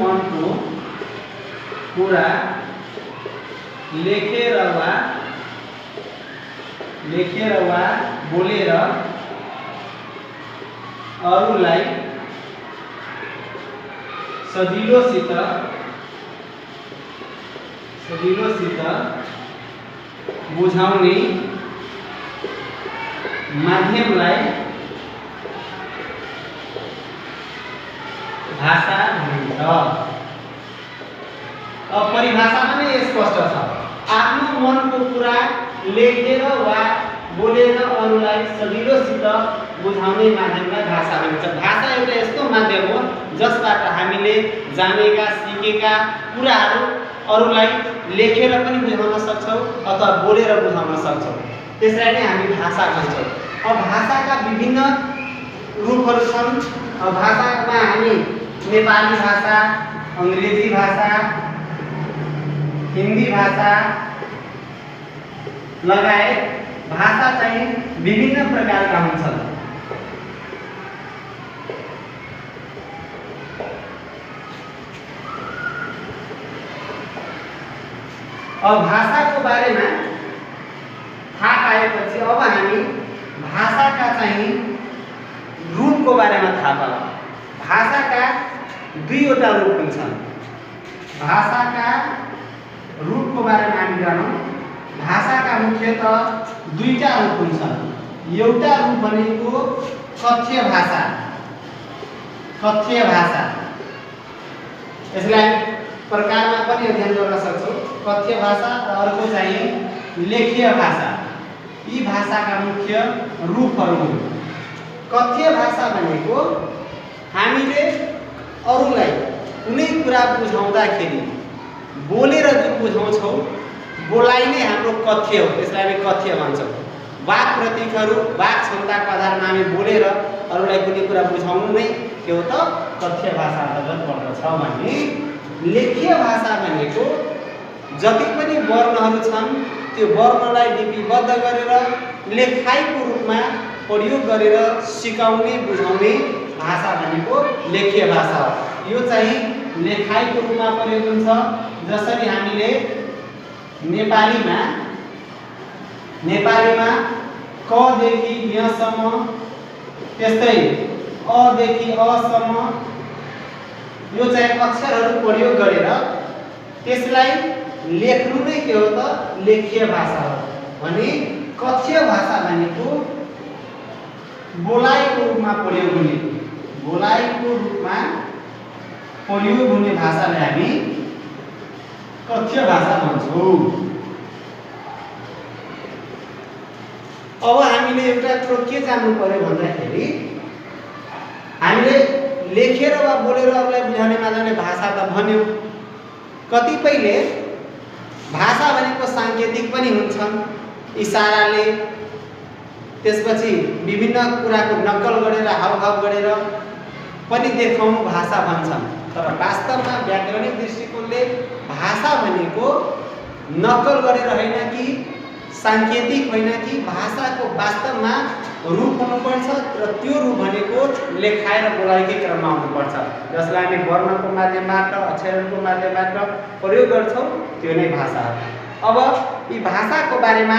मनको कुरा लेखेर वा बोलेर अरूलाई सजिलोसित बुझाउने माध्यमलाई भाषा भनिन्छ। अब परिभाषामा नै स्पष्ट छ। आफ्नो मनको कुरा लेखेर वा बोलेर अरूलाई सजिलोसित बुझाउने माध्यमलाई भाषा भनिन्छ। भाषा एउटा यस्तो माध्यम हो जसबाट हामीले जानेका सिकेका कुराहरू अरूलाई लेखेर पनि बुझाउन सक्छौँ अथवा बोलेर बुझाउन सक्छौँ। त्यसलाई नै हामी भाषा भन्छौँ। अब भाषाका विभिन्न रूपहरू छन्। भाषामा हामी नेपाली भाषा, अङ्ग्रेजी भाषा, हिन्दी भाषा लगायत भाषा चाहिँ विभिन्न प्रकारका हुन्छन्। अब भाषाको बारेमा थाहा पाएपछि अब हामी भाषाका चाहिँ रूपको बारेमा थाहा पाऊँ। भाषाका दुईवटा रूप हुन्छन्। भाषाका रूपको बारेमा हामी जानौँ। भाषाका मुख्यतः दुईटा रूप हुन्छन्। एउटा रूप भनेको कथ्य भाषा। यसलाई प्रकारमा पनि अध्ययन गर्न सक्छौँ। कथ्य भाषा र अर्को चाहिँ लेखीय भाषा। यी भाषाका मुख्य रूपहरू हुन्। कथ्य भाषा भनेको हामीले अरूलाई कुनै कुरा बुझाउँदाखेरि बोलेर जुन बुझाउँछौँ बोलाइ नै हाम्रो कथ्य हो। त्यसलाई हामी कथ्य भन्छौँ। वाक प्रतीकहरू, वाक क्षमताको आधारमा हामी बोलेर अरूलाई कुनै कुरा बुझाउनु नै के हो त कथ्य भाषा अन्तर्गत पर्दछ भने लेखीय भाषा भनेको जति पनि वर्णहरू छन् त्यो वर्णलाई लिपिबद्ध गरेर लेखाइको रूपमा प्रयोग गरेर सिकाउने बुझाउने भाषा भनेको लेखीय भाषा हो। यो चाहिँ लेखाइको रूपमा प्रयोग हुन्छ। जसरी हामीले नेपालीमा क देखि यसम्म, त्यस्तै अ देखि असम्म यो चाहिँ अक्षरहरू प्रयोग गरेर त्यसलाई लेख्नु नै के हो त लेखीय भाषा हो। भने कथ्य भाषा भनेको बोलाइको रूपमा प्रयोग हुने भाषालाई हामी कथ्य भाषा भन्छौँ। अब हामीले एउटा कुरो के जान्नु पर्यो भन्दाखेरि हामीले लेखेर वा बोलेर अरूलाई बुझाउने माध्यमले भाषा त भन्यो। कतिपयले भाषा भनेको साङ्केतिक पनि हुन्छन्। इसाराले त्यसपछि विभिन्न कुराको नक्कल गरेर हावभाव गरेर पनि देखाउनु भाषा भन्छन्। तर वास्तवमा व्याकरणिक दृष्टिकोणले भाषा भनेको नक्कल गरेर होइन कि साङ्केतिक होइन कि भाषाको वास्तवमा रूप हुनुपर्छ र त्यो रूप भनेको लेखाएर बोलाइकै क्रममा हुनुपर्छ। जसलाई हामी वर्णको माध्यमबाट अक्षरहरूको माध्यमबाट प्रयोग गर्छौँ त्यो नै भाषा हो। अब यी भाषाको बारेमा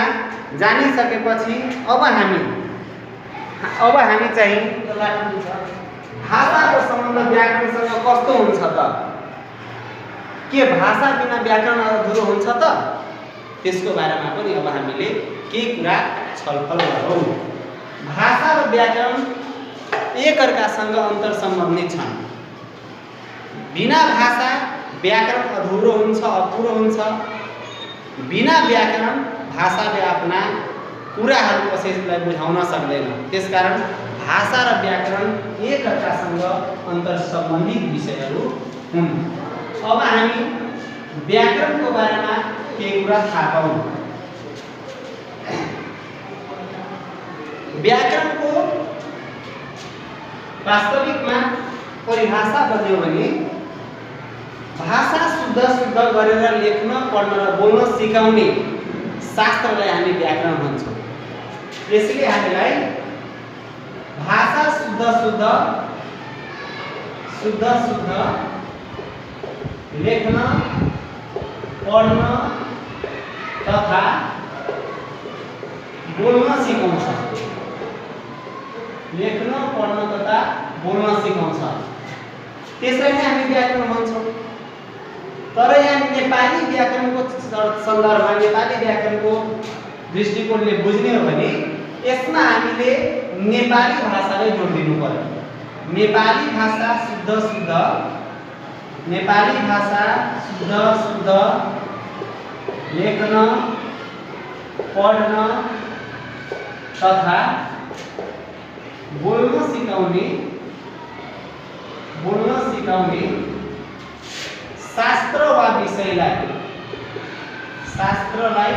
जानिसकेपछि अब हामी चाहिँ भाषाको सम्बन्ध व्याकरणसँग कस्तो हुन्छ त? के भाषा बिना व्याकरण अधुरो हुन्छ त? त्यसको बारेमा पनि अब हामीले केही कुरा छलफल गरौँ। भाषा र व्याकरण एकअर्कासँग अन्तरसम्बन्धित छन्। बिना भाषा व्याकरण अधुरो हुन्छ, अपुरो हुन्छ। बिना व्याकरण भाषाले आफ्ना कुराहरू कसैलाई बुझाउन सक्दैन। त्यसकारण भाषा र व्याकरण एकअर्कासँग अन्तरसम्बन्धित विषयहरू हुन्। अब हामी व्याकरणको बारेमा केही कुरा थाहा पाऊँ। व्याकरणको वास्तविकमा परिभाषा बन्यो भने भाषा शुद्ध गरेर लेख्न, पढ्न र बोल्न सिकाउने शास्त्रलाई हामी व्याकरण भन्छौँ। यसले हामीलाई भाषा शुद्ध शुद्ध शुद्ध लेख्न पढ्न तथा बोल्न सिकाउँछ। लेख्न पढ्न तथा बोल्न सिकाउँछ। त्यसलाई नै हामी व्याकरण भन्छौँ। तर यहाँ नेपाली व्याकरणको सन्दर्भमा नेपाली व्याकरणको दृष्टिकोणले बुझ्ने हो भने यसमा हामीले नेपाली भाषालाई जोड दिनु पर्यो। नेपाली भाषा शुद्ध शुद्ध नेपाली भाषा शुद्ध शुद्ध लेख्न पढ्न तथा बोल्न सिकाउने शास्त्र वा शास्त्रलाई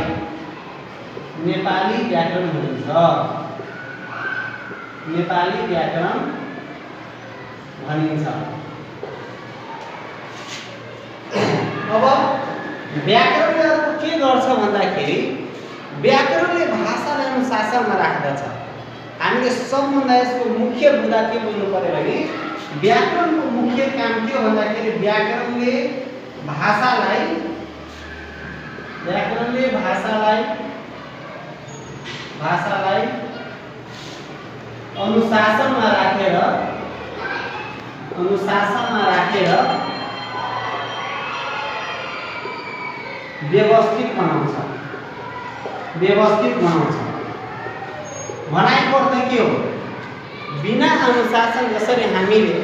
नेपाली व्याकरण भनिन्छ। नेपाली व्याकरण भनिन्छ। अब व्याकरणले अर्को के गर्छ भन्दाखेरि व्याकरणले भाषालाई अनुशासनमा राख्दछ। हामीले सबभन्दा यसको मुख्य बुँदा के बुझ्नु पर्यो भने व्याकरणको मुख्य काम के हो भन्दाखेरि व्याकरणले भाषालाई अनुशासनमा राखेर व्यवस्थित बनाउँछ। भनाइको अर्थ के हो? बिना अनुशासन जसरी हामीले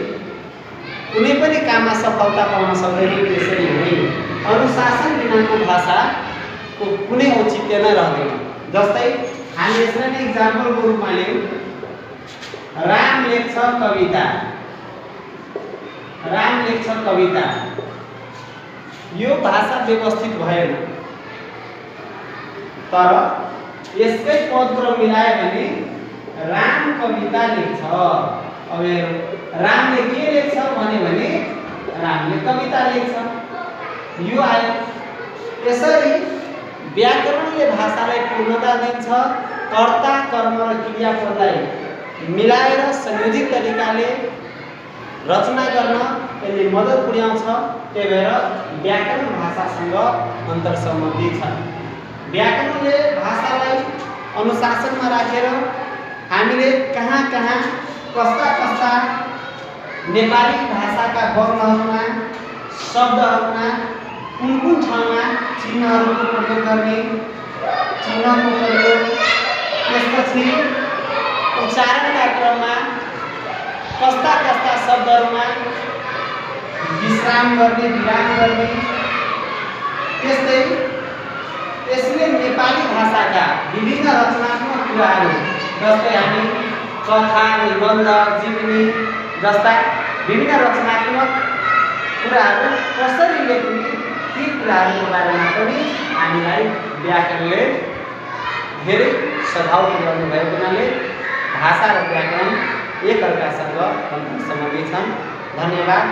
कुनै पनि काममा सफलता पाउन सक्दैनौँ त्यसरी नै अनुशासन बिनाको भाषाको कुनै औचित्य नै रहँदैन। जस्तै हामी यसलाई नै इक्जाम्पलको रूपमा लियौँ। राम लेख्छ कविता। यो भाषा व्यवस्थित भएन। तर यसकै पदक्रम मिलायो भने राम कविता लेख्छ। अब रामले के लेख्छ भने रामले कविता लेख्छ। यो आयो। यसरी व्याकरणले भाषालाई पूर्णता दिन्छ। कर्ता कर्म र क्रियापदलाई मिलाएर संयोजित तरिकाले रचना गर्न यसले मद्दत पुर्याउँछ। त्यही भएर व्याकरण भाषासँग अन्तर्सम्बन्धित छ। व्याकरणले भाषालाई अनुशासनमा राखेर हामीले कहाँ कस्ता नेपाली भाषाका वर्णहरूमा शब्दहरूमा कुन ठाउँमा चिन्हहरूको प्रयोग गर्ने, चिन्हको प्रयोग, त्यसपछि उच्चारणका क्रममा कस्ता शब्दहरूमा विश्राम गर्ने, विराम गर्ने, त्यस्तै यसले नेपाली भाषाका विभिन्न रचनात्मक कुराहरू जस्तै हामी कथा, निबन्ध, जीवनी जस्ता विभिन्न रचनात्मक कुराहरू कसरी लेख्ने ती कुराहरूको बारेमा पनि हामीलाई व्याकरणले धेरै सघाउ पुर्याउने भएको हुनाले भाषा र व्याकरण एकअर्कासँग सम्बन्धित छन्। धन्यवाद।